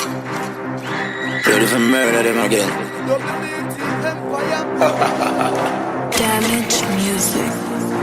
Ready for murder them again. Damage music.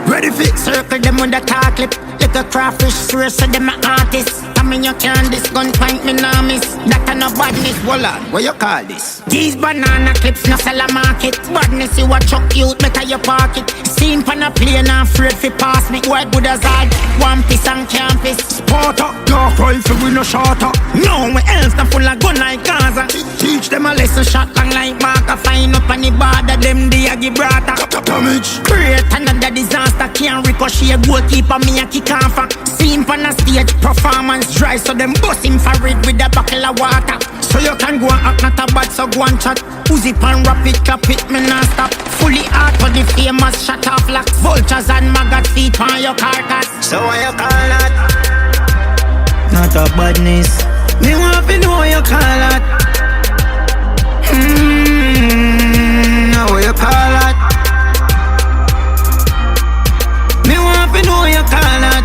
Ready for circle them with the car clip. Like a crawfish source, so them a artist. I mean you can't this gun point me nah miss. That a no badness, voila, what you call this? These banana clips no sell a market. Badness you a chuck youth, better you park it. Seen pan a plane and afraid fi pass me. White good as hard, one piece on campus. Sport up, dark rifle we no short up. No, we else na full of gun like Gaza. Teach them a lesson shot long like marker. Find up on the border, them the Gibraltar. Damage. Create another disaster, can't ricochet. Goalkeeper me a kick off. Seen pan a stage, performance dry, so them bust him for it with a buckle of water. So you can go and act not a bad, so go and chat. Uzi pan rap it, clap it, me nah stop. Fully out for the famous shut off like vultures and maggot feet on your carcass. So what you call that? Not a badness. Me want to know what you call that. Now what you call that? Me want to know what you call that.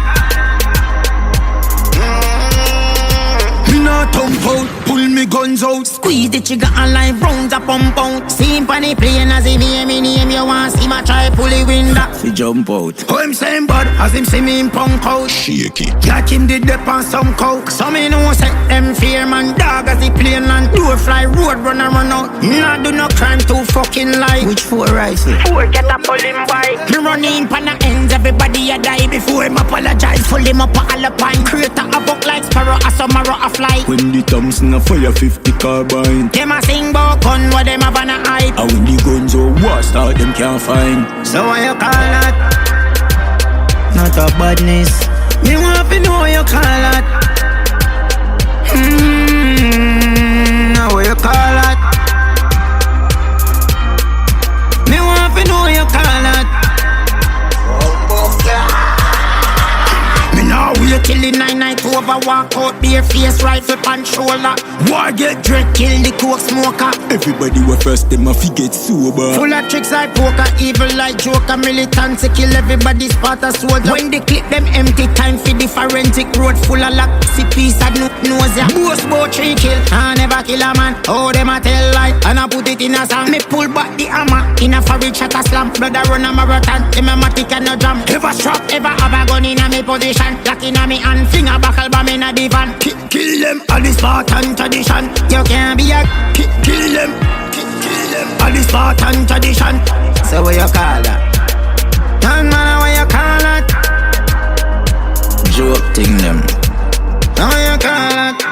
Thump out, pull me guns out. Squeeze the trigger and live rounds a pump out. See him pan the plane as he hear me name. You want see my try pull the window. Fi jump out. Oh him same bad as him see me in punk out. Shake it. Catch him did dip on some coke. So me know set them fear man dog as he plane and door fly road run and run out. Nah do no crime too fucking like. Which four rifle? Four get a pull him by. Me run in pan the ends everybody a die before him apologize. Full him up a alpine. Creator a buck like sparrow a summer a fly. When the Thompson a fire 50 carbine. Them a sing bout gun what them have on a hype. And when the guns are washed out them can't find. So what you call that? Not a badness. Me want to know what you call that. Now what you call that? Me want to know what you call that. Now wait till the 9-9 over. Walk out bare face, rifle pan shoulder. War get dread, kill the coke smoker. Everybody was first them a fi get sober. Full of tricks like poker, evil like joker. Militant to kill everybody spot a soldier. When they clip them empty, time for the forensic road. Full of luck, see peace and no nose ya. Boast bout 3 kill, I never kill a man. Oh them a tell lie, and I put it in a song. Me pull back the hammer, in a forage shot a slam. Blood a run a marathon, them a matic and no jam. Ever strap, ever have a gun in a me position. Lock in a me hand, finger buckle bomb in a divan. Kill them, all this Spartan tradition. You can't be a kill them, all this Spartan tradition. So what you call that? Young man, what you call that? Joke thing them. What you call that?